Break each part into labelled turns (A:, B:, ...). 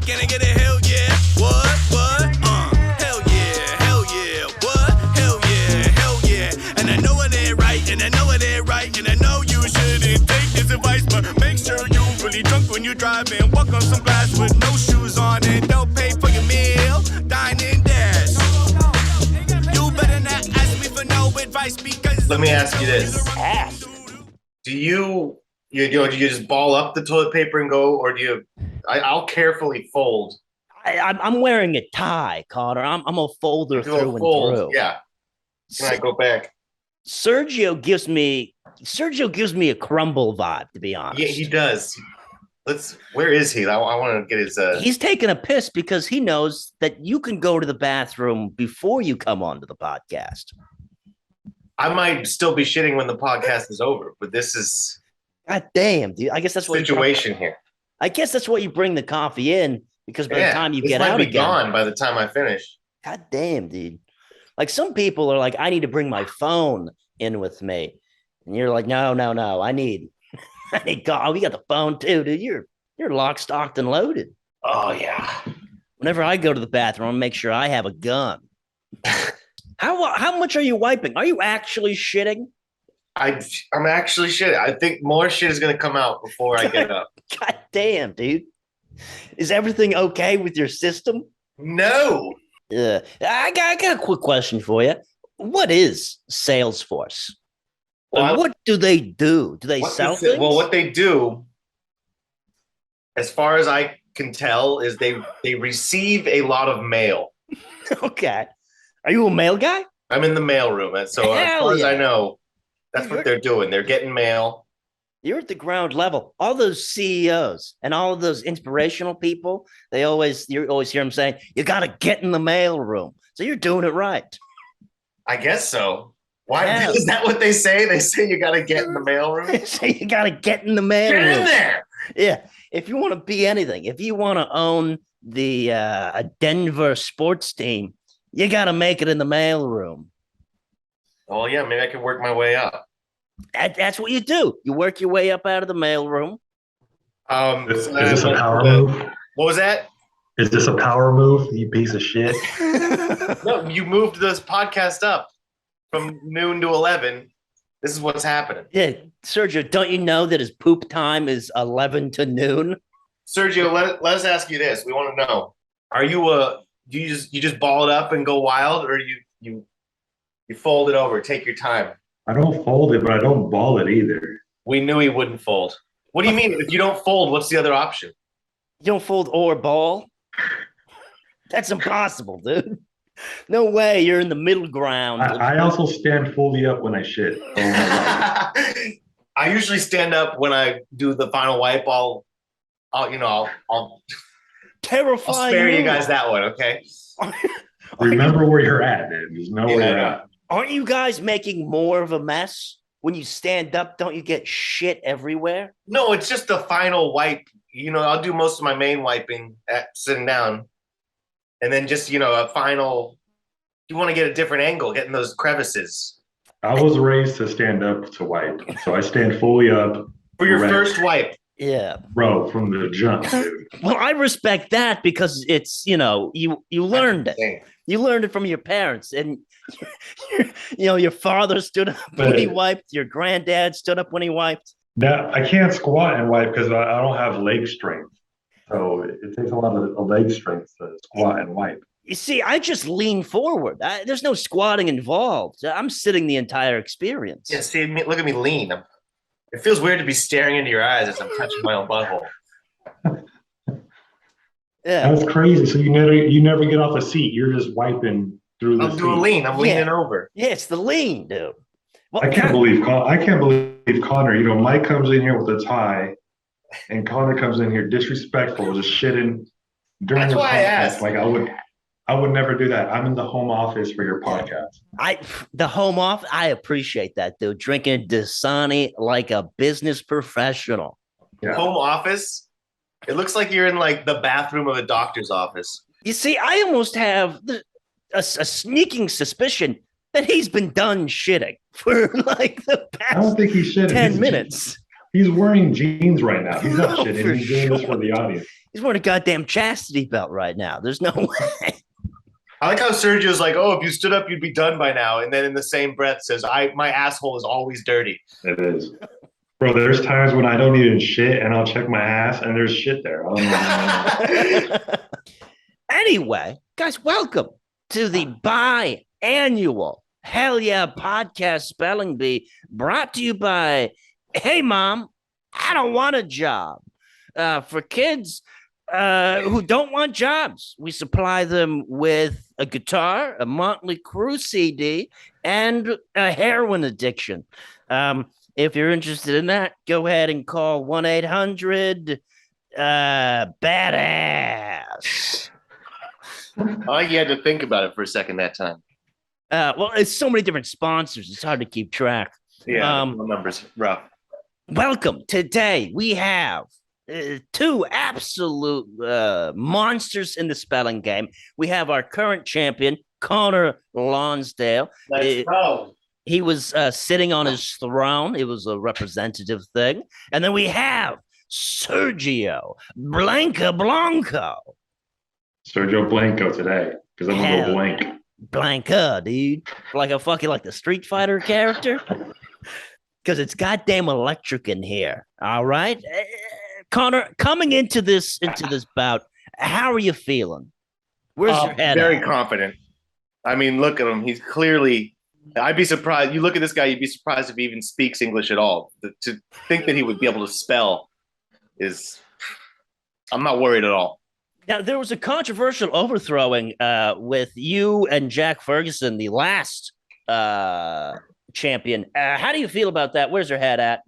A: Can I get a hell yeah? What? Hell yeah, what? Hell yeah. And I know it ain't right, and I know it ain't right, and I know you shouldn't take this advice, but make sure you really drunk when you drive and walk on some glass with no shoes on and don't pay for your meal. Dine and dash. You better not ask me for no advice because.
B: Let me ask you this:
C: Ass.
B: do you just ball up the toilet paper and go, or do you? I'll carefully fold.
C: I'm wearing a tie, Connor. I'm a folder
B: Do
C: through
B: a fold,
C: and through.
B: yeah. Can I go back?
C: Sergio gives me a crumble vibe, to be honest.
B: Yeah, he does. Where is he? I want to get his.
C: He's taking a piss because he knows that you can go to the bathroom before you come onto the podcast.
B: I might still be shitting when the podcast is over, but this is.
C: God damn, dude. I guess that's what
B: situation here.
C: I guess that's what you bring the coffee in because by the time you get out
B: again,
C: again,
B: gone by the time I finish.
C: God damn, dude. Like some people are like, I need to bring my phone in with me, and you're like, no. I need God. We got the phone too, dude. You're locked, stocked, and loaded.
B: Oh yeah.
C: Whenever I go to the bathroom, I make sure I have a gun. How much are you wiping? Are you actually shitting?
B: I'm actually shitting. I think more shit is gonna come out before I get up.
C: God damn, dude. Is everything okay with your system?
B: No.
C: I got a quick question for you. What is Salesforce?
B: Well,
C: what do they do? Do they sell things?
B: Well, what they do, as far as I can tell, is they receive a lot of mail.
C: Okay. Are you a mail guy?
B: I'm in the mail room, and so as far as I know, that's what they're doing. They're getting mail.
C: You're at the ground level. All those CEOs and all of those inspirational people, you always hear them saying, you got to get in the mail room. So you're doing it right.
B: I guess so. Why is that what they say? They say you got to get in the mail room?
C: They say you got to get in the mail room.
B: Get in there.
C: Yeah. If you want to be anything, if you want to own the a Denver sports team, you got to make it in the mail room.
B: Oh, yeah. Maybe I can work my way up.
C: That's what you do. You work your way up out of the mail room.
D: Is this a power move?
B: What was that?
D: Is this a power move, you piece of shit?
B: No, you moved this podcast up from noon to 11. This is what's happening.
C: Yeah, Sergio, don't you know that his poop time is 11 to noon?
B: Sergio, let us ask you this. We want to know: are you do you just ball it up and go wild, or you fold it over, take your time?
D: I don't fold it, but I don't ball it either.
B: We knew he wouldn't fold. What do you mean? If you don't fold, what's the other option?
C: You don't fold or ball? That's impossible, dude. No way. You're in the middle ground.
D: I also stand fully up when I shit.
B: I usually stand up when I do the final wipe. I'll
C: terrifying.
B: I'll spare you guys that one, okay?
D: Remember where you're at, man. Just know where you're at.
C: Aren't you guys making more of a mess? When you stand up, don't you get shit everywhere?
B: No, it's just the final wipe. I'll do most of my main wiping at sitting down. And then just, a final, you want to get a different angle, getting those crevices.
D: I was raised to stand up to wipe. So I stand fully up.
B: For your first wipe.
C: Yeah.
D: Bro, from the jump, dude.
C: Well, I respect that because it's, you learned it. You learned it from your parents. And, your father stood up when he wiped. Your granddad stood up when he wiped.
D: Now, I can't squat and wipe because I don't have leg strength. So it takes a lot of leg strength to squat and wipe.
C: You see, I just lean forward. There's no squatting involved. I'm sitting the entire experience.
B: Yeah, see, look at me lean. It feels weird to be staring into your eyes as I'm touching my own butthole.
C: Yeah,
D: that's crazy. So you never get off a seat. You're just wiping through the seat.
B: I'm doing lean. I'm leaning over.
C: Yeah, it's the lean, dude. Well,
D: I can't believe Connor. Mike comes in here with a tie, and Connor comes in here disrespectful, just shitting during the podcast. I asked. Like I would never do that. I'm in the home office for your podcast.
C: The home office. I appreciate that, dude. Drinking Dasani like a business professional.
B: Yeah. Home office. It looks like you're in like the bathroom of a doctor's office.
C: You see, I almost have a sneaking suspicion that he's been done shitting for like the past
D: I don't think he's shitting.
C: 10 minutes.
D: He's wearing jeans right now. He's not shitting. He's doing this for the audience.
C: He's wearing a goddamn chastity belt right now. There's no way.
B: I like how Sergio's like, oh, if you stood up, you'd be done by now. And then in the same breath says, my asshole is always dirty.
D: It is. Bro, there's times when I don't even shit and I'll check my ass and there's shit there.
C: Anyway, guys, welcome to the biannual Hell Yeah Podcast Spelling Bee, brought to you by Hey Mom, I Don't Want a Job. For kids who don't want jobs, we supply them with a guitar, a Motley Crue CD, and a heroin addiction. If you're interested in that, go ahead and call 1-800 badass.
B: I like you had to think about it for a second that time.
C: Well, it's so many different sponsors. It's hard to keep track.
B: Yeah, the numbers rough.
C: Welcome. Today we have two absolute monsters in the spelling game. We have our current champion, Connor Lonsdale.
B: Let's go.
C: He was sitting on his throne. It was a representative thing. And then we have Sergio Blanco.
D: Sergio Blanco today, because I'm going to go blank.
C: Blanca, dude. Like a fucking, like the Street Fighter character. Because it's goddamn electric in here. All right? Connor, coming into this bout, how are you feeling? Where's your head
B: Very
C: at?
B: confident. I mean, look at him. He's clearly... I'd be surprised. You look at this guy, you'd be surprised if he even speaks English at all. To think that he would be able to spell is... I'm not worried at all.
C: Now, there was a controversial overthrowing with you and Jack Ferguson, the last champion. How do you feel about that? Where's your head at?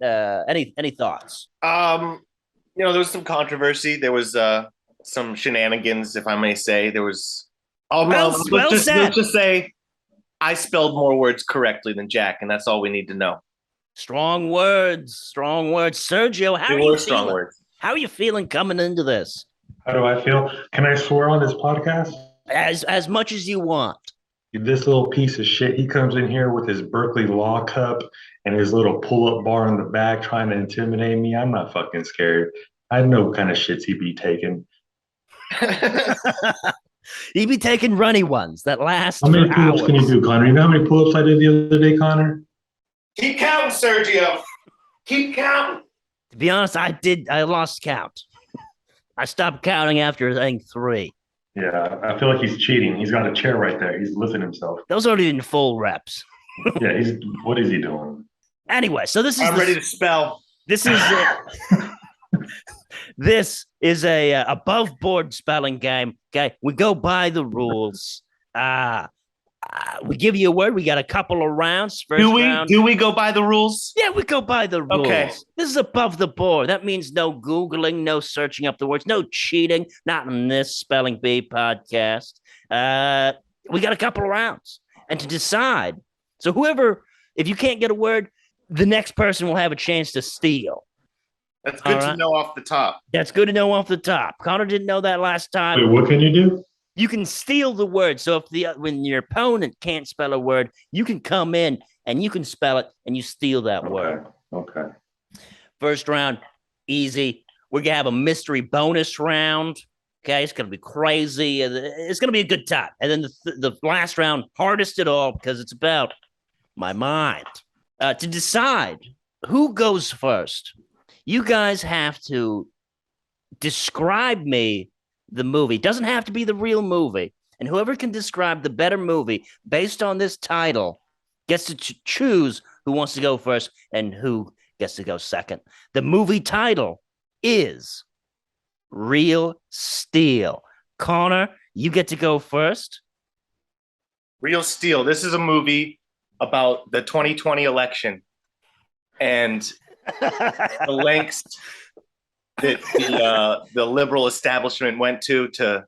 C: Any thoughts?
B: There was some controversy. There was some shenanigans, if I may say. There was... let's just say I spelled more words correctly than Jack, and that's all we need to know.
C: Strong words. Sergio, how are you feeling?
B: Words.
C: How are you feeling coming into this?
D: How do I feel? Can I swear on this podcast?
C: As much as you want.
D: This little piece of shit, he comes in here with his Berkeley Law Cup and his little pull-up bar in the back trying to intimidate me. I'm not fucking scared. I know what kind of shits he be taking.
C: He'd be taking runny ones that last.
D: How many pull-ups can you do, Connor? You know how many pull-ups I did the other day, Connor?
B: Keep counting, Sergio. Keep counting.
C: To be honest, I lost count. I stopped counting after, I think, 3.
D: Yeah, I feel like he's cheating. He's got a chair right there. He's lifting himself.
C: Those aren't even full reps.
D: Yeah, what is he doing?
C: Anyway, so this is...
B: I'm ready to spell.
C: This is... This is a above board spelling game. Okay, we go by the rules. We give you a word. We got a couple of rounds.
B: Do we go by the rules?
C: Yeah, we go by the rules.
B: Okay.
C: This is above the board. That means no Googling, no searching up the words, no cheating. Not in this Spelling Bee podcast. We got a couple of rounds, and to decide. So if you can't get a word, the next person will have a chance to steal.
B: That's good to know off the top.
C: That's good to know off the top. Connor didn't know that last time.
D: Wait, what can you do?
C: You can steal the word. So when your opponent can't spell a word, you can come in and you can spell it and you steal that word.
D: Okay.
C: First round, easy. We're going to have a mystery bonus round. Okay, it's going to be crazy. It's going to be a good time. And then the last round, hardest at all, because it's about my mind. To decide who goes first, you guys have to describe me the movie. It doesn't have to be the real movie. And whoever can describe the better movie based on this title gets to choose who wants to go first and who gets to go second. The movie title is Real Steel. Connor, you get to go first.
B: Real Steel. This is a movie about the 2020 election and the lengths that the liberal establishment went to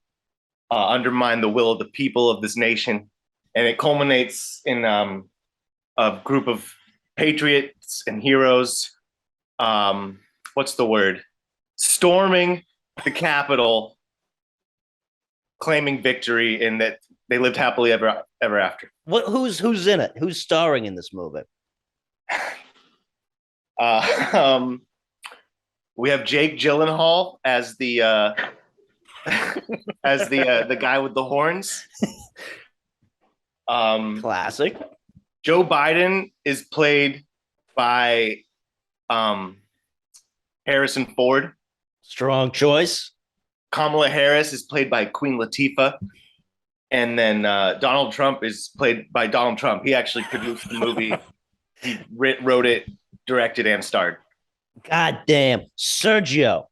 B: undermine the will of the people of this nation. And it culminates in a group of patriots and heroes, what's the word? Storming the Capitol, claiming victory, and that they lived happily ever after.
C: Who's in it? Who's starring in this movie?
B: We have Jake Gyllenhaal as the as the guy with the horns.
C: Classic.
B: Joe Biden is played by Harrison Ford.
C: Strong choice.
B: Kamala Harris is played by Queen Latifah. And then Donald Trump is played by Donald Trump. He actually produced the movie. He wrote it, directed, and starred.
C: God damn. Sergio,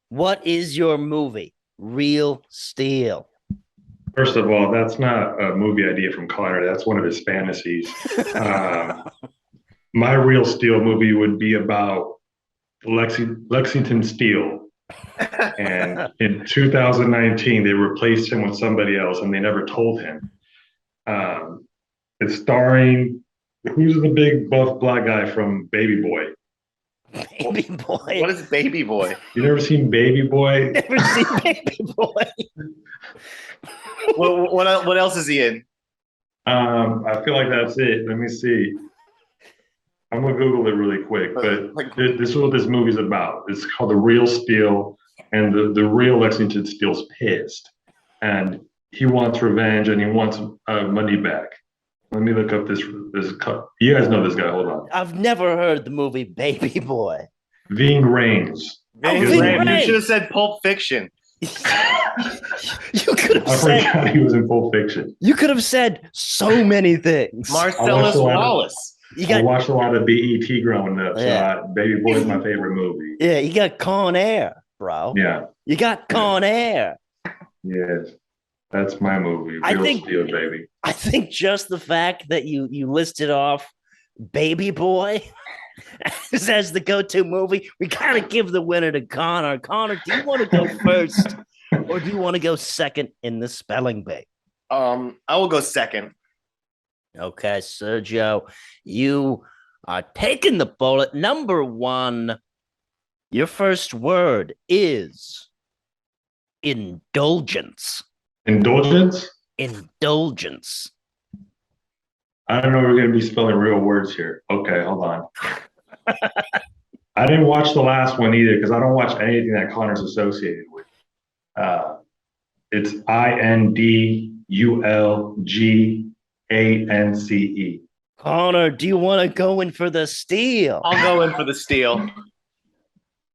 C: what is your movie? Real Steel.
D: First of all, that's not a movie idea from Connor. That's one of his fantasies. My Real Steel movie would be about Lexington Steel. And in 2019, they replaced him with somebody else, and they never told him. It's starring, who's the big buff black guy from Baby Boy?
C: Baby Boy.
B: What is Baby Boy?
D: You never seen Baby Boy?
C: Never seen Baby Boy.
B: What else is he in?
D: I feel like that's it. Let me see. I'm gonna Google it really quick, but this is what this movie's about. It's called The Real Steel, and the real Lexington Steel's pissed, and he wants revenge and he wants money back. Let me look up this. You guys know this guy. Hold on.
C: I've never heard the movie Baby Boy.
D: Ving Rhames.
B: Ving Rhames. You should have said Pulp Fiction.
C: You could have
D: I
C: said
D: forgot he was in Pulp Fiction.
C: you could have said so many things.
B: Marcellus Wallace.
D: I watched a lot of BET growing up,
C: Yeah.
D: so Baby Boy is my favorite movie.
C: Yeah, you got Con Air, bro.
D: Yeah.
C: You got Con Air.
D: Yes. That's my movie. Real Steel, baby.
C: I think just the fact that you listed off Baby Boy as the go-to movie, we gotta give the winner to Connor. Connor, do you want to go first, or do you want to go second in the spelling bee?
B: I will go second.
C: Okay, Sergio, you are taking the bullet. Number one, your first word is indulgence.
D: Indulgence?
C: Indulgence.
D: I don't know if we're going to be spelling real words here. Okay, hold on. I didn't watch the last one either because I don't watch anything that Connor's associated with. It's INDULGANCE.
C: Connor, do you want to go in for the steal?
B: I'll go in for the steal.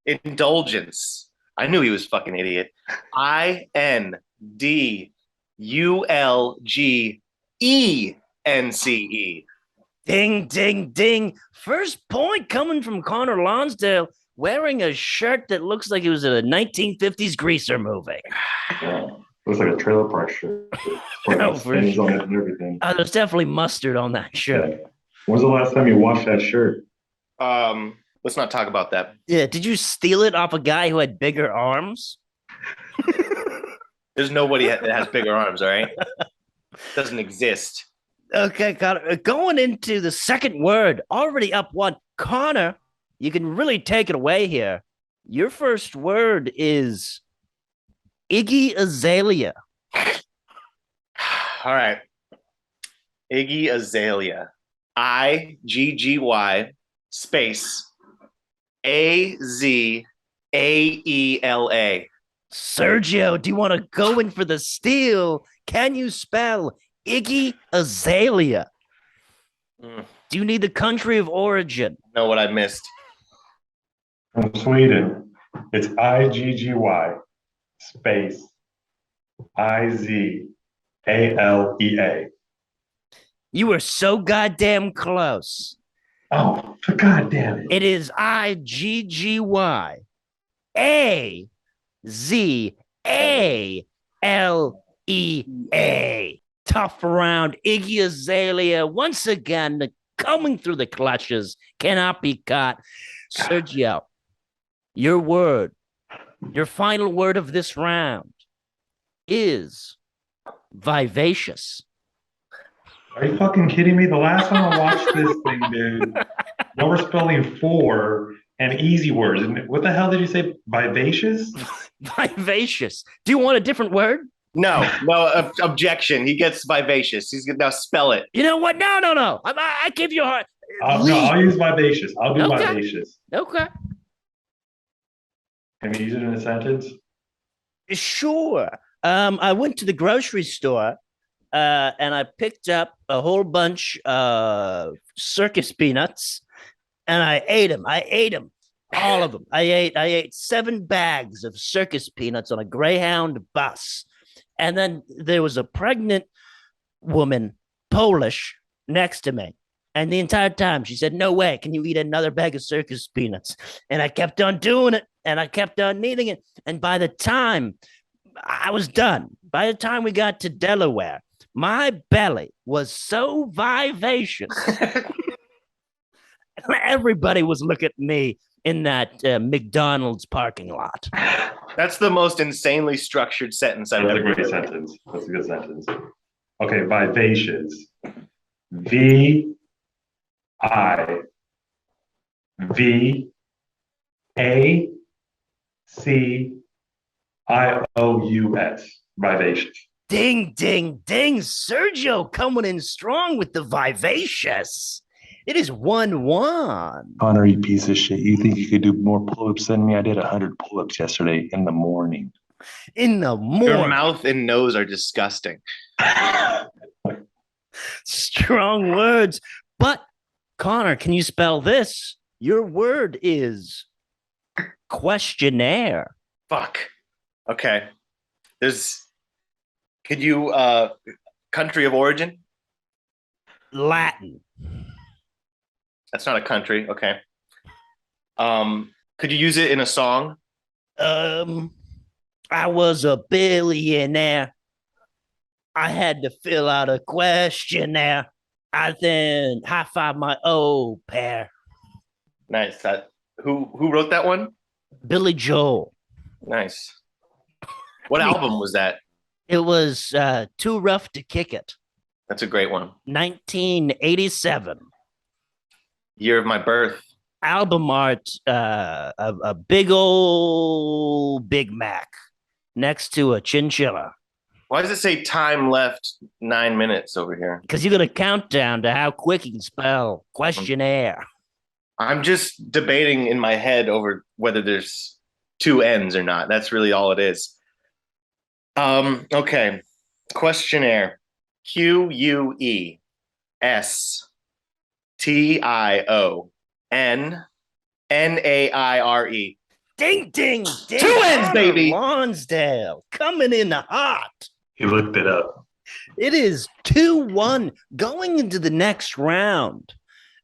B: Indulgence. I knew he was fucking idiot. INDULGENCE.
C: Ding, ding, ding. First point coming from Connor Lonsdale, wearing a shirt that looks like it was a 1950s greaser movie.
D: Yeah, looks like a trailer park shirt.
C: No, for sure.
D: On it and everything.
C: There's definitely mustard on that shirt.
D: Yeah. When's the last time you washed that shirt?
B: Let's not talk about that.
C: Yeah, did you steal it off a guy who had bigger arms?
B: There's nobody that has bigger arms, all right? Doesn't exist.
C: Okay, Connor. Going into the second word, already up one. Connor, you can really take it away here. Your first word is Iggy Azalea.
B: All right. Iggy Azalea. IGGY space AZAELA.
C: Sergio, do you want to go in for the steal? Can you spell Iggy Azalea? Do you need the country of origin?
B: Know what I missed?
D: From Sweden. It's IGGY space IZALEA.
C: You were so goddamn close.
D: Oh, for God damn it.
C: It is IGGYAZALEA. Tough round. Iggy Azalea once again coming through the clutches. Cannot be caught. Sergio, your word, your final word of this round is vivacious.
D: Are you fucking kidding me? The last time I watched this thing, dude, y'all were spelling for and easy words. And what the hell did you say? Vivacious?
C: Vivacious. Do you want a different word?
B: No, objection. He gets vivacious. He's gonna now spell it.
C: You know what? No. I give you a heart.
D: No, I'll use vivacious. I'll do vivacious.
C: Okay.
D: Can we use it in a sentence?
C: Sure. I went to the grocery store and I picked up a whole bunch of circus peanuts and I ate them. I ate them, all of them. I ate 7 bags of circus peanuts on a Greyhound bus. And then there was a pregnant woman, Polish, next to me. And the entire time she said, "No way, can you eat another bag of circus peanuts?" And I kept on doing it and I kept on eating it. And by the time I was done, by the time we got to Delaware, my belly was so vivacious. Everybody was looking at me in that McDonald's parking lot.
B: That's the most insanely structured sentence I've
D: That's
B: ever
D: a great
B: heard.
D: sentence. That's a good sentence. Okay, vivacious. V I V A C IOUS. Vivacious.
C: Ding, ding, ding. Sergio coming in strong with the vivacious. It is 1-1.
E: Connor, you piece of shit. You think you could do more pull-ups than me? I did 100 pull-ups yesterday in the morning.
C: In the
B: Your
C: morning.
B: mouth and nose are disgusting.
C: Strong words. But, Connor, can you spell this? Your word is questionnaire.
B: Fuck. Okay. Could you country of origin?
C: Latin.
B: That's not a country. Okay. Could you use it in a song?
C: I was a billionaire. I had to fill out a questionnaire. I then high-five my au pair.
B: Nice. Who wrote that one?
C: Billy Joel.
B: Nice. What album was that?
C: It was Too Rough to Kick It.
B: That's a great one.
C: 1987.
B: Year of my birth.
C: Album art, a big old Big Mac next to a chinchilla.
B: Why does it say time left 9 minutes over here?
C: Because you're going to count down to how quick you can spell questionnaire.
B: I'm just debating in my head over whether there's 2 N's or not. That's really all it is. Okay. Questionnaire. QUESTIONNAIRE.
C: Ding, ding, ding.
B: 2 N's, baby.
C: Lonsdale coming in hot.
D: He looked it up.
C: It is 2-1 going into the next round.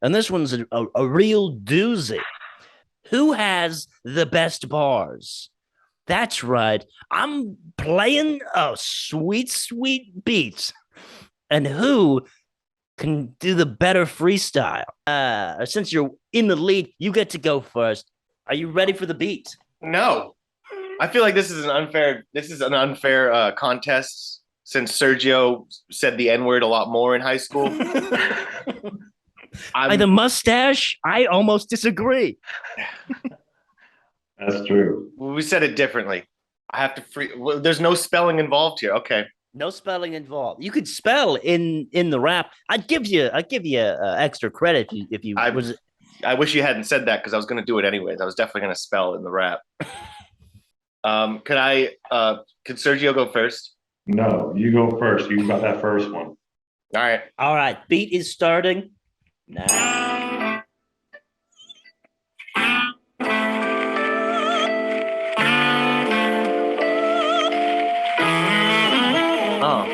C: And this one's a real doozy. Who has the best bars? That's right. I'm playing a sweet, sweet beat. And who can do the better freestyle? Since you're in the lead, you get to go first. Are you ready for the beat?
B: No. I feel like this is an unfair contest since Sergio said the N-word a lot more in high school.
C: By the mustache, I almost disagree.
D: That's true.
B: We said it differently. I have to there's no spelling involved here. Okay.
C: No spelling involved. You could spell in the rap. I'd give you extra credit if you
B: I wish you hadn't said that because I was going to do it anyways. I was definitely going to spell in the rap. Could Sergio go first?
D: No, you go first. You got that first one.
B: All right.
C: Beat is starting now.
B: Oh.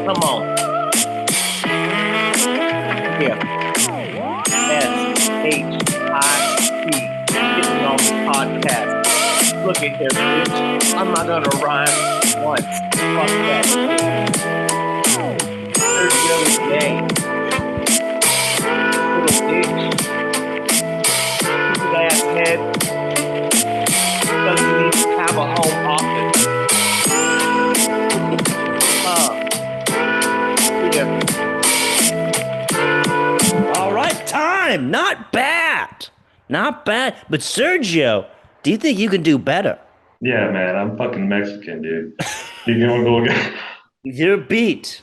B: Come on. Yeah. SHIT. Getting on the podcast. Look at here, bitch. I'm not gonna rhyme once. Fuck that shit. Sergio's name. Little bitch. Stupid ass head. Doesn't even have a home office. Yeah.
C: All right, time. Not bad. Not bad. But Sergio, do you think you can do better?
D: Yeah, man. I'm fucking Mexican, dude. You gonna go again?
C: Your beat.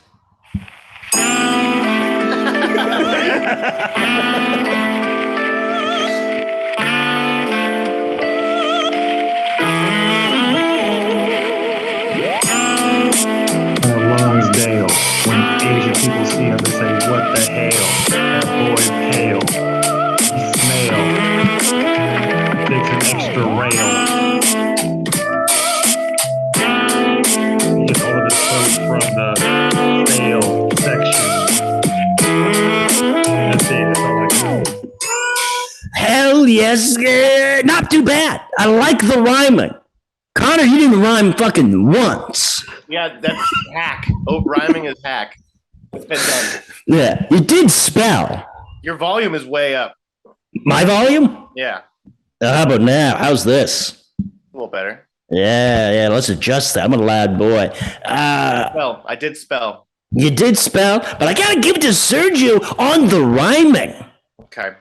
E: say, what the hell? That boy pale. Smell. Takes an extra rail. Gets all of his clothes from the sale section. That's it. That's all I got.
C: Hell yes. Not too bad. I like the rhyming. Connor, you didn't rhyme fucking once.
B: Yeah, that's hack. Oh, rhyming is hack. It's been done.
C: Yeah, you did spell.
B: Your volume is way up.
C: My volume?
B: Yeah,
C: How about now? How's this?
B: a little better.
C: Yeah, let's adjust that. I'm a loud boy.
B: Spell. I did spell.
C: You did spell, but I gotta give it to Sergio on the rhyming.
B: Okay.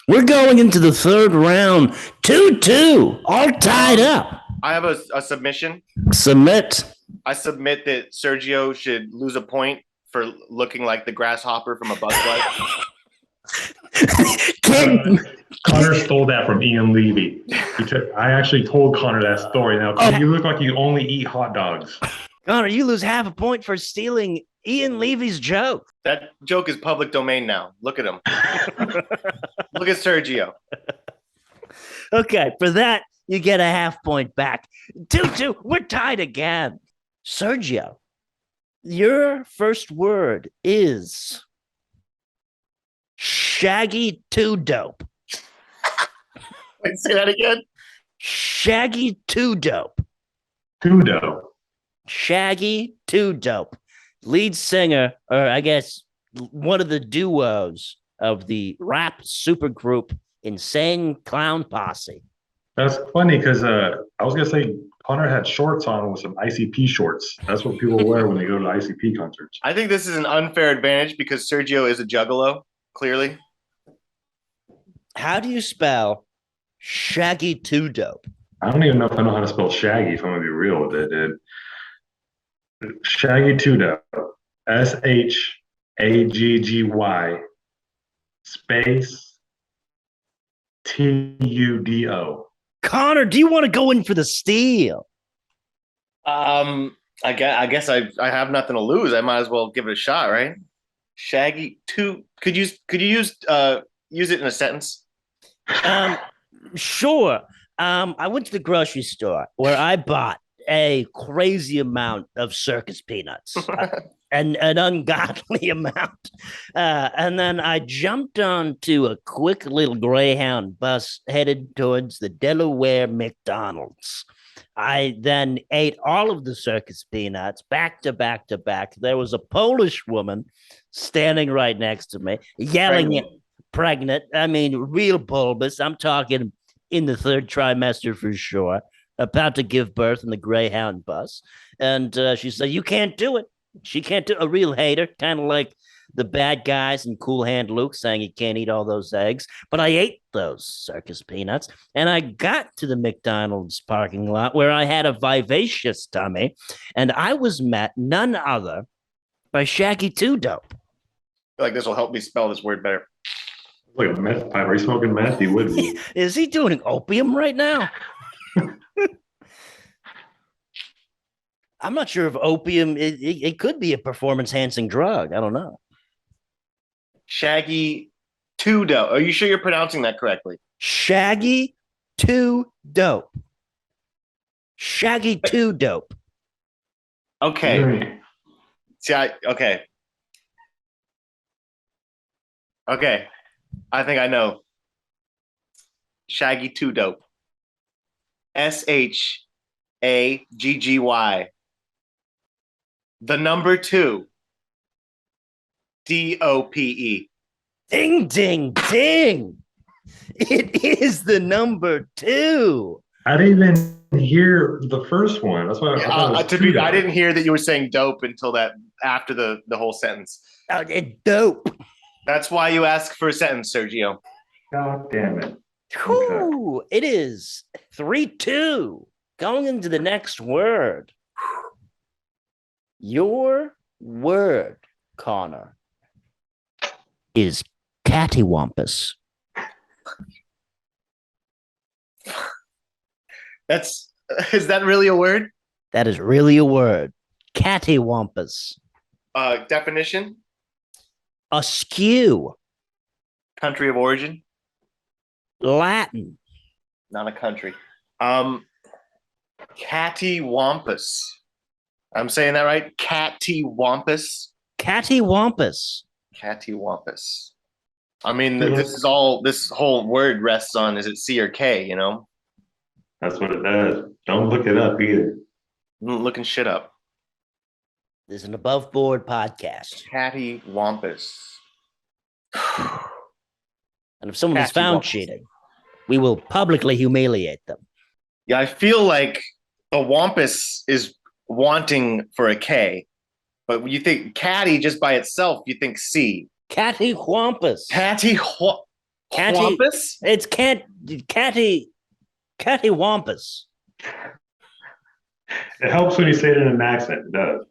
C: We're going into the third round, 2-2, all tied up.
B: I have a submission.
C: Submit.
B: I submit that Sergio should lose a point for looking like the grasshopper from a Bug's Life.
D: Connor stole that from Ian Levy. I actually told Connor that story. Now you look like you only eat hot dogs.
C: Connor, you lose half a point for stealing Ian Levy's joke.
B: That joke is public domain now. Look at him. Look at Sergio.
C: Okay, for that, you get a half point back. 2-2, we're tied again. Sergio, your first word is Shaggy 2 Dope.
B: Wait, say that again.
C: Shaggy 2 Dope.
D: Tudo.
C: Shaggy 2 Dope. Lead singer, or I guess one of the duos of the rap supergroup Insane Clown Posse.
D: That's funny because I was gonna say Connor had shorts on with some ICP shorts. That's what people wear when they go to ICP concerts.
B: I think this is an unfair advantage because Sergio is a juggalo, clearly.
C: How do you spell Shaggy 2 Dope?
D: I don't even know if I know how to spell Shaggy, if I'm gonna be real with it, dude. Shaggy Tudo. SHAGGY space TUDO.
C: Connor, do you want to go in for the steal?
B: I guess I have nothing to lose. I might as well give it a shot, right? Shaggy 2. Could you use it in a sentence?
C: Sure. I went to the grocery store where I bought a crazy amount of circus peanuts, an ungodly amount. And then I jumped onto a quick little Greyhound bus headed towards the Delaware McDonald's. I then ate all of the circus peanuts back to back to back. There was a Polish woman standing right next to me, yelling pregnant. I mean, real bulbous. I'm talking in the third trimester for sure, about to give birth in the Greyhound bus. And she said, you can't do it. She can't do a real hater, kind of like the bad guys in Cool Hand Luke saying he can't eat all those eggs. But I ate those circus peanuts, and I got to the McDonald's parking lot where I had a vivacious tummy, and I was met none other by Shaggy 2 Dope.
B: I feel like this will help me spell this word better.
D: Like a meth pipe. Are you smoking meth? He would be.
C: Is he doing opium right now? I'm not sure if opium, it could be a performance-enhancing drug. I don't know.
B: Shaggy 2 Dope. Are you sure you're pronouncing that correctly?
C: Shaggy 2 Dope. Shaggy 2 Dope.
B: Okay. See, okay. Okay. I think I know. Shaggy 2 Dope. SHAGGY. The number 2. DOPE.
C: Ding, ding, ding. It is the number 2.
D: I didn't even hear the first one. That's why
B: I didn't hear that you were saying dope until that after the whole sentence.
C: Dope.
B: That's why you ask for a sentence, Sergio.
D: God damn it.
C: Whew, it is 3-2. Going into the next word. Your word, Connor, is cattywampus.
B: Is that really a word?
C: That is really a word. Cattywampus.
B: Definition?
C: Askew.
B: Country of origin?
C: Latin.
B: Not a country. Cattywampus. I'm saying that right? Cattywampus.
C: Cattywampus.
B: Cattywampus. I mean, this whole word rests on, is it C or K, you know?
D: That's what it does. Don't look it up either.
B: I'm looking shit up.
C: This is an above board podcast.
B: Cattywampus.
C: And if someone is found cheating, we will publicly humiliate them.
B: Yeah, I feel like the wampus is wanting for a K, but when you think catty just by itself, you think C.
C: Cattywampus.
B: Cattywampus?
C: It's cattywampus.
D: It helps when you say it in an accent. It does.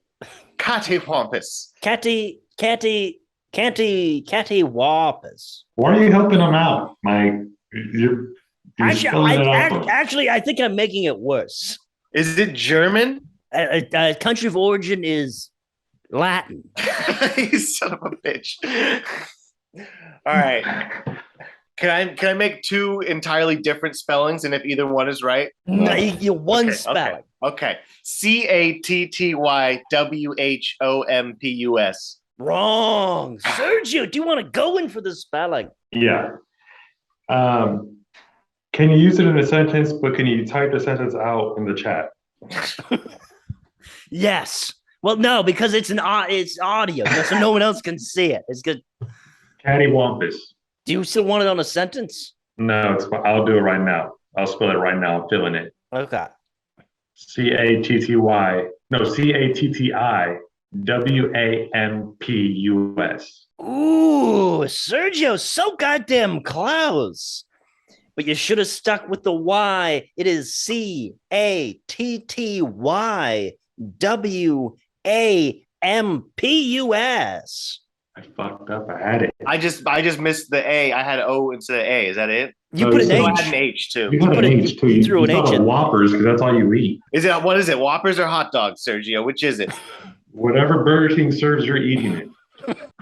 B: Cattywampus.
C: Cattywampus.
D: Why are you helping them out, Mike? You're spelling it out.
C: Actually, I think I'm making it worse.
B: Is it German?
C: Country of origin is Latin.
B: You son of a bitch. All right. Can I make two entirely different spellings, and if either one is right?
C: No, you're one spelling.
B: Okay. Cattywampus.
C: Wrong. Sergio, do you want to go in for the spelling?
D: Yeah. Can you use it in a sentence, but can you type the sentence out in the chat?
C: Yes. Well, no, because it's audio, so no one else can see it. It's good.
D: Cattywampus.
C: Do you still want it on a sentence?
D: No, I'll do it right now. I'll spell it right now. I'm feeling it.
C: Okay.
D: Cattywampus.
C: Ooh, Sergio, so goddamn close. But you should have stuck with the Y. It is Cattywampus.
D: I fucked up. I had it.
B: I just missed the A. I had O instead of A. Is that it?
C: You put an H.
B: I had an H too.
D: You put an H too.
C: You threw an H in.
D: Whoppers because that's all you eat.
B: What is it? Whoppers or hot dogs, Sergio? Which is it?
D: Whatever Burger King serves, you're eating it.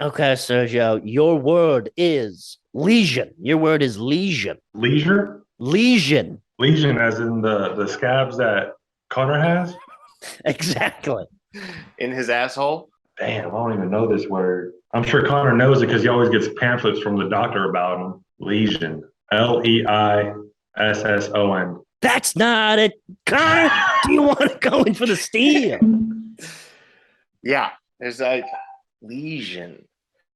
C: Okay, Sergio, your word is lesion. Your word is lesion.
D: Leisure?
C: Lesion.
D: Lesion as in the scabs that Connor has?
C: Exactly.
B: In his asshole?
D: Damn, I don't even know this word. I'm sure Connor knows it because he always gets pamphlets from the doctor about him. Lesion. Leisson.
C: That's not it. Connor, do you want to go in for the steal?
B: Yeah. There's a lesion.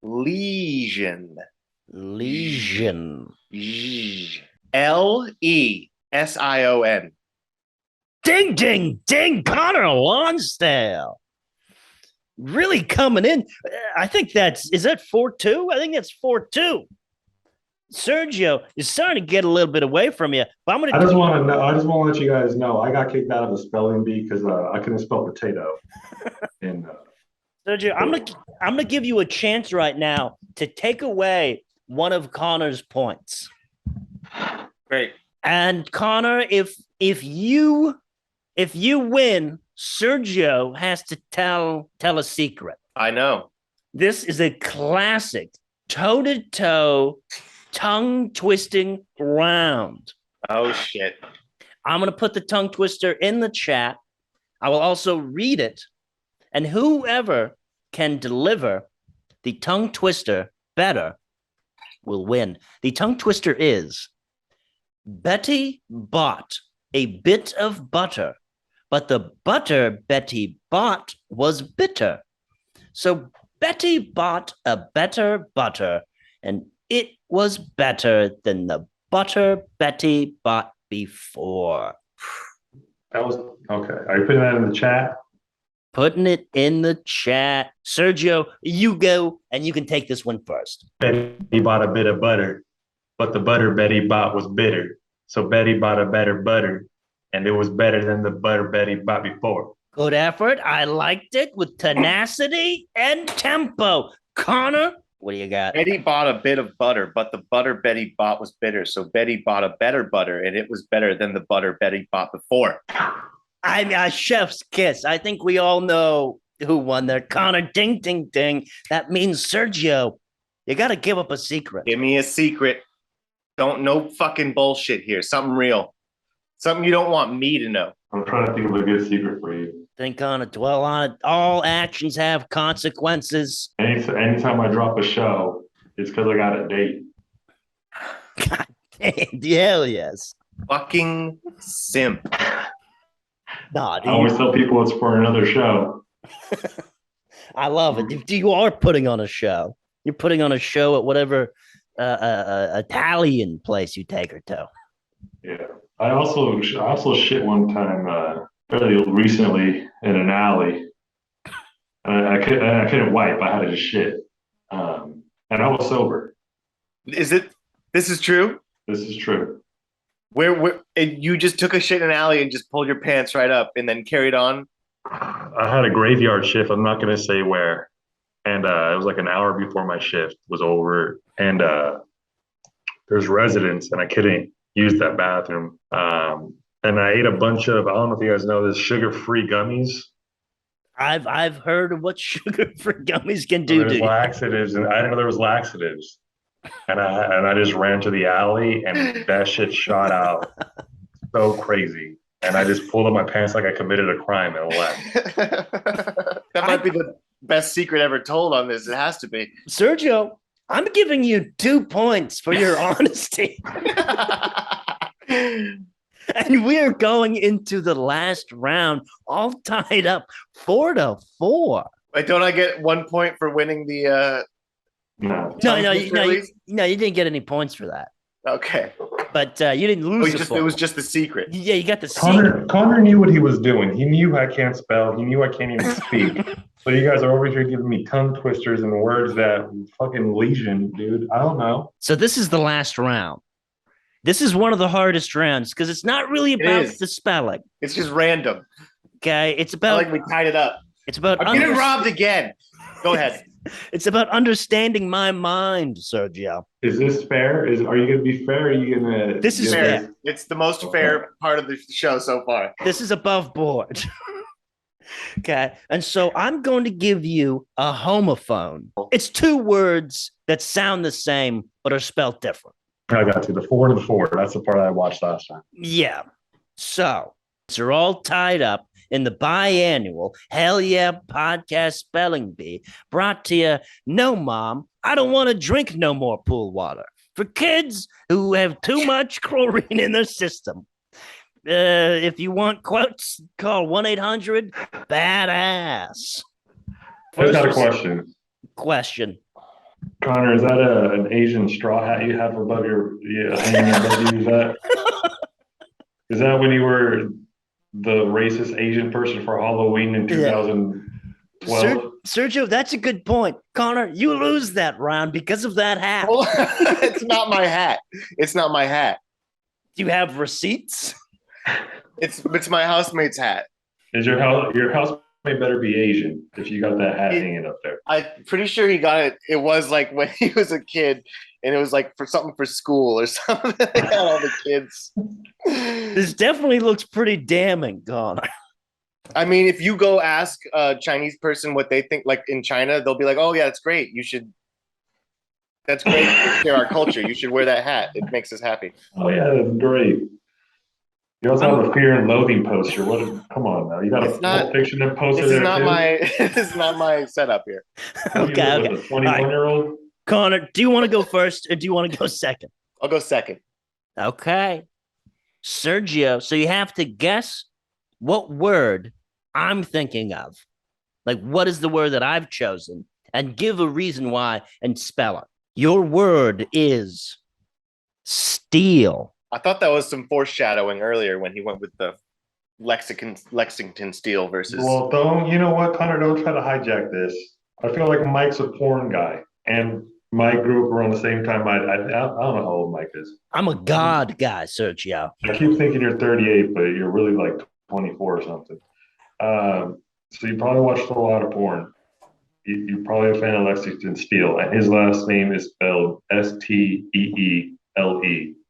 B: Lesion.
C: Lesion.
B: Lesion.
C: Ding, ding, ding. Connor Lonsdale. Really coming in. I think is that 4-2? I think that's 4-2. Sergio is starting to get a little bit away from you. But I
D: just want to let you guys know I got kicked out of the spelling bee because I couldn't spell potato. And
C: Sergio, I'm gonna give you a chance right now to take away one of Connor's points.
B: Great.
C: And Connor, if you win, Sergio has to tell a secret.
B: I know.
C: This is a classic toe-to-toe, tongue-twisting round.
B: Oh, shit.
C: I'm going to put the tongue twister in the chat. I will also read it. And whoever can deliver the tongue twister better will win. The tongue twister is: Betty bought a bit of butter, but the butter Betty bought was bitter. So Betty bought a better butter, and it was better than the butter Betty bought before.
D: That was okay. Are you putting that in the chat?
C: Putting it in the chat. Sergio, you go, and you can take this one first.
D: Betty bought a bit of butter, but the butter Betty bought was bitter. So Betty bought a better butter, and it was better than the butter Betty bought before.
C: Good effort. I liked it with tenacity and tempo. Connor, what do you got?
B: Betty bought a bit of butter, but the butter Betty bought was bitter. So Betty bought a better butter, and it was better than the butter Betty bought before.
C: I'm a chef's kiss. I think we all know who won there. Connor, ding, ding, ding. That means Sergio You got to give up a secret.
B: Give me a secret. Don't no fucking bullshit here. Something real. Something you don't want me to know.
D: I'm trying to think of a good secret for you.
C: Think on it, dwell on it. All actions have consequences.
D: Anytime I drop a show, it's because I got a date.
C: God damn, hell yes.
B: Fucking simp.
C: Nah,
D: I always tell people it's for another show.
C: I love it. You are putting on a show. You're putting on a show at whatever Italian place you take her to.
D: Yeah. I also shit one time fairly recently in an alley. And I couldn't wipe. I had to just shit. And I was sober.
B: This is true?
D: This is true.
B: Where you just took a shit in an alley and just pulled your pants right up and then carried on?
D: I had a graveyard shift. I'm not going to say where. And it was like an hour before my shift was over. And there's residents, and I couldn't use that bathroom. And I ate a bunch of, I don't know if you guys know this, sugar-free gummies.
C: I've heard of what sugar-free gummies can do.
D: There's laxatives, and I didn't know there was laxatives. And I just ran to the alley, and that shit shot out so crazy. And I just pulled up my pants like I committed a crime and left.
B: That might be the best secret ever told on this. It has to be.
C: Sergio, I'm giving you 2 points for your honesty. And we're going into the last round, all tied up 4-4.
B: Wait, don't I get 1 point for winning the?
D: No.
C: No, you didn't get any points for that.
B: Okay,
C: But you didn't lose.
B: it was just the secret.
C: Yeah, you got the secret.
D: Connor knew what he was doing. He knew I can't spell. He knew I can't even speak. So you guys are over here giving me tongue twisters and words that fucking lesion, dude. I don't know.
C: So this is the last round. This is one of the hardest rounds because it's not really about the spelling.
B: It's just random.
C: Okay, it's
B: I
C: about
B: like we tied it up.
C: it's about
B: I'm getting robbed again. Go ahead.
C: It's about understanding my mind, Sergio.
D: Is this fair? Are you gonna be fair? Or are you gonna?
C: This is fair.
B: It's the most fair part of the show so far.
C: This is above board. Okay, and so I'm going to give you a homophone. It's 2 words that sound the same but are spelled different.
D: I got you. The 4 to the 4. That's the part I watched last time.
C: Yeah. So they're all tied up in the biannual Hell Yeah Podcast Spelling Bee, brought to you. No, Mom, I don't want to drink no more pool water for kids who have too much chlorine in their system. If you want quotes, call 1-800-BADASS.
D: I got a question.
C: Question.
D: Connor, is that an Asian straw hat you have above hanging above you? Is that when you were the racist Asian person for Halloween in 2012?
C: Sergio, that's a good point. Connor, you lose that round because of that hat.
B: It's not my hat. It's not my hat.
C: Do you have receipts?
B: It's my housemate's hat.
D: Is your housemate better be Asian if you got that hat hanging up there?
B: I'm pretty sure he got it. It was like when he was a kid, and it was like for something for school or something. They got all the kids.
C: This definitely looks pretty damning, Connor.
B: I mean, if you go ask a Chinese person what they think, like in China, they'll be like, "Oh yeah, that's great. That's great for our culture. You should wear that hat. It makes us happy."
D: Oh yeah, that's great. You also have a Fear and Loathing poster. Come on now, you got a Pulp Fiction and poster.
B: This is not my setup here.
C: Okay.
D: A 21-year-old.
C: Connor, do you want to go first or do you want to go second?
B: I'll go second.
C: Okay. Sergio, so you have to guess what word I'm thinking of. Like, what is the word that I've chosen? And give a reason why and spell it. Your word is steel.
B: I thought that was some foreshadowing earlier when he went with the Lexington Steel versus.
D: Well, you know what, Connor? Don't try to hijack this. I feel like Mike's a porn guy, and Mike grew up around the same time. I don't know how old Mike is.
C: I'm a god guy, Sergio.
D: I keep thinking you're 38, but you're really like 24 or something. So you probably watched a lot of porn. You're probably a fan of Lexington Steel, and his last name is spelled Steele.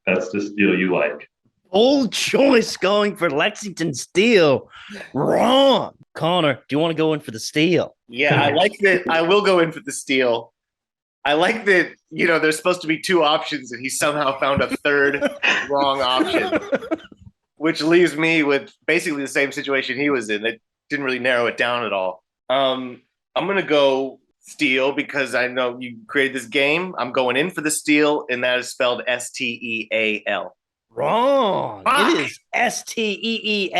D: That's the steel you like.
C: Bold choice going for Lexington Steel. Wrong. Connor, do you want to go in for the steel?
B: Yeah, I like that. I will go in for the steel. I like that, there's supposed to be two options and he somehow found a third wrong option, which leaves me with basically the same situation he was in. It didn't really narrow it down at all. I'm going to go steal because I know you created this game. I'm going in for the steal, and that is spelled Steal.
C: Wrong.
B: Fuck.
C: It is Steel.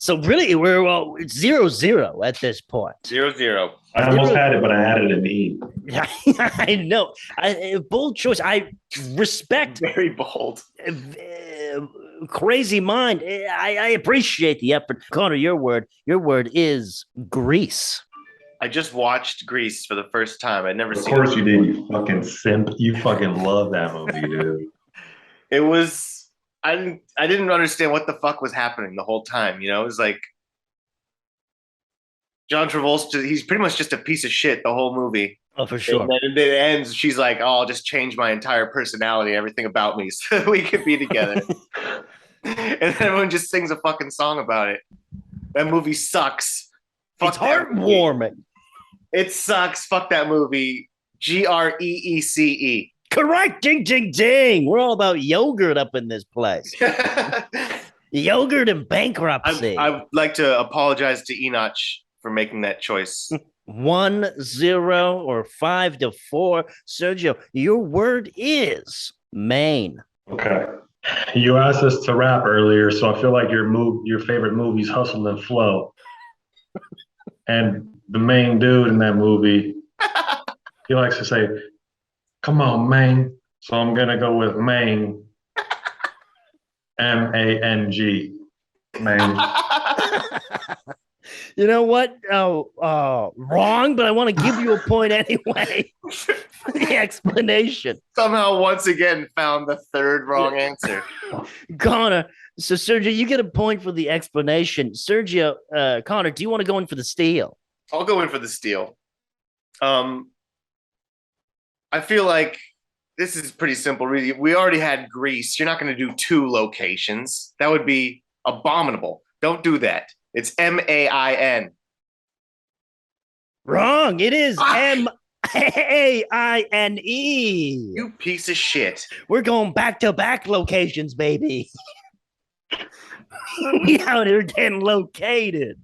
C: So really, it's 0-0 at this point.
B: 0-0.
D: I almost had it, but I added an E.
C: I know. Bold choice. I respect.
B: Very bold.
C: Crazy mind. I appreciate the effort. Connor, your word is Grease.
B: I just watched Grease for the first time. I'd never seen it.
D: Of course you did, you fucking simp. You fucking love that movie, dude.
B: It was, I didn't understand what the fuck was happening the whole time. It was like John Travolta, he's pretty much just a piece of shit the whole movie.
C: Oh, for sure.
B: And then it ends, she's like, oh, I'll just change my entire personality, everything about me so we could be together. And then everyone just sings a fucking song about it. That movie sucks. Fuck
C: It's heartwarming.
B: It sucks. Fuck that movie. Greece.
C: Correct. Ding, ding, ding. We're all about yogurt up in this place. Yogurt and bankruptcy.
B: I'd like to apologize to Enoch for making that choice.
C: 1-0 or 5-4. Sergio, your word is Maine.
D: Okay. You asked us to rap earlier, so I feel like your favorite movie's Hustle and Flow. And the main dude in that movie, he likes to say, come on, Maine. So I'm going to go with Maine. M-A-N-G. Maine.
C: You know what? Wrong, but I want to give you a point anyway for the explanation.
B: Somehow, once again, found the third wrong answer.
C: Connor, so Sergio, you get a point for the explanation. Sergio, Connor, do you want to go in for the steal?
B: I'll go in for the steal. I feel like this is pretty simple. Really, we already had Greece. You're not going to do two locations. That would be abominable. Don't do that. It's M-A-I-N.
C: Wrong. It is
B: Fuck.
C: M-A-I-N-E.
B: You piece of shit.
C: We're going back-to-back locations, baby. We out here getting located.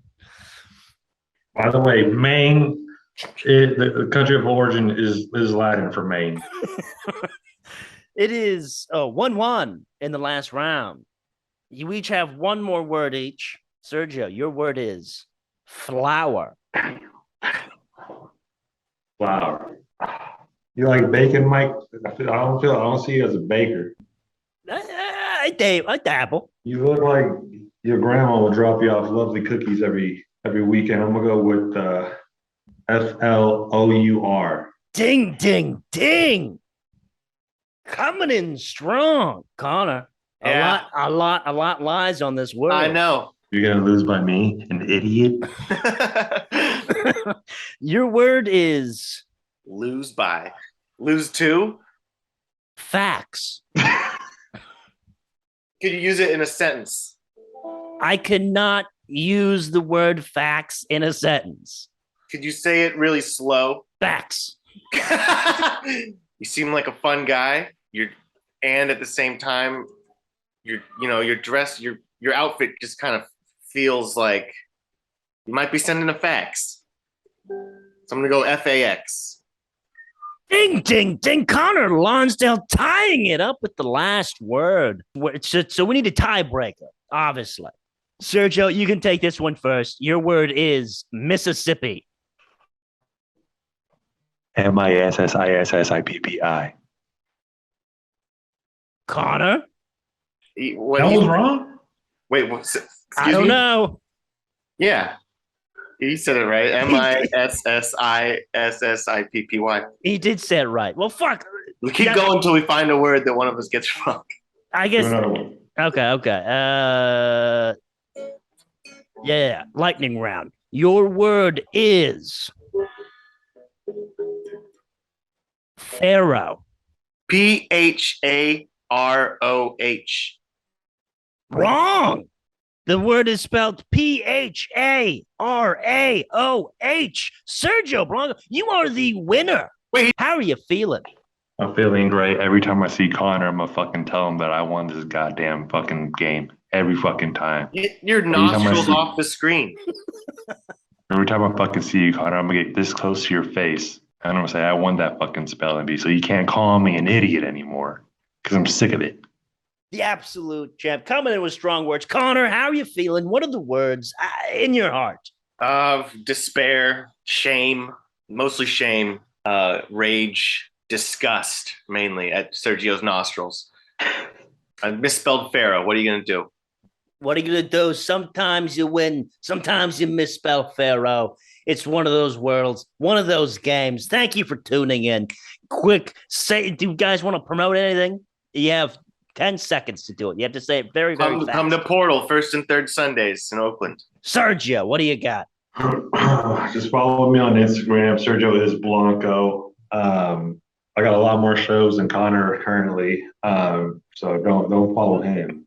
D: By the way, Maine, the country of origin is Latin for Maine.
C: It is 1-1 in the last round. You each have one more word each. Sergio, your word is flower.
D: Flower. You like bacon, Mike? I don't see you as a baker.
C: I dabble.
D: You look like your grandma will drop you off lovely cookies every weekend. I'm gonna go with Flour.
C: Ding, ding, ding. Coming in strong, Connor.
B: Yeah.
C: A lot lies on this word.
B: I know.
D: You're gonna lose by me, an idiot.
C: Your word is
B: Lose by. Lose to?
C: facts.
B: Could you use it in a sentence?
C: I cannot use the word facts in a sentence.
B: Could you say it really slow?
C: Facts.
B: You seem like a fun guy. And at the same time, your dress, your outfit just kind of feels like you might be sending a fax. So I'm gonna go FAX.
C: Ding, ding, ding. Connor Lonsdale tying it up with the last word. So we need a tiebreaker, obviously. Sergio, you can take this one first. Your word is Mississippi.
E: Mississippi.
C: Connor?
B: That
D: was wrong?
B: Wait, excuse
C: I don't
B: me?
C: know.
B: Yeah. He said it right. Mississippi.
C: He did say it right. Well, fuck.
B: We keep going until we find a word that one of us gets wrong.
C: I guess.
D: Another one.
C: Okay. Yeah. Lightning round. Your word is Pharaoh.
B: PHAROH.
C: Wrong. The word is spelled P-H-A-R-A-O-H. Sergio Blanco, you are the winner.
B: Wait.
C: How are you feeling?
E: I'm feeling great. Every time I see Connor, I'm gonna fucking tell him that I won this goddamn fucking game. Every fucking time.
B: Get your
E: time I
B: nostrils
E: see-
B: off the screen.
E: Every time I fucking see you, Connor, I'm gonna get this close to your face. And I'm gonna say I won that fucking spelling bee. So you can't call me an idiot anymore. Because I'm sick of it.
C: The absolute champ. Coming in with strong words. Connor, how are you feeling? What are the words in your heart?
B: Of despair, shame, mostly shame, rage, disgust, mainly at Sergio's nostrils. I misspelled Pharaoh. What are you going to do?
C: What are you going to do? Sometimes you win. Sometimes you misspell Pharaoh. It's one of those worlds, one of those games. Thank you for tuning in. Quick, do you guys want to promote anything? You have 10 seconds to do it. You have to say it very, very fast.
B: Come to Portal first and third Sundays in Oakland.
C: Sergio, what do you got?
D: Just follow me on Instagram. Sergio is Blanco. I got a lot more shows than Connor currently, so don't follow him.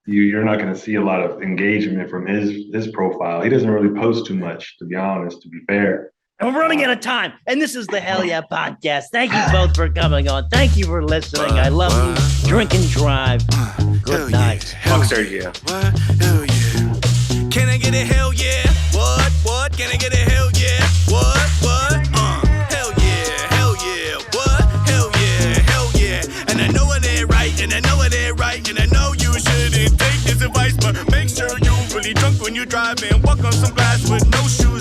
D: You're not going to see a lot of engagement from his profile. He doesn't really post too much, to be honest. To be fair,
C: And we're running out of time, and this is the Hell Yeah Podcast. Thank you both for coming on. Thank you for listening. I love you. Drink and drive. Good night.
B: Fuck Sergio.
A: What? Hell yeah. Can I get a hell yeah? What? Can I get a hell yeah? What? Hell yeah, hell yeah. What? Hell yeah. And I know it ain't right, and I know it ain't right, and I know you shouldn't take this advice, but make sure you really drunk when you drive and walk on some glass with no shoes.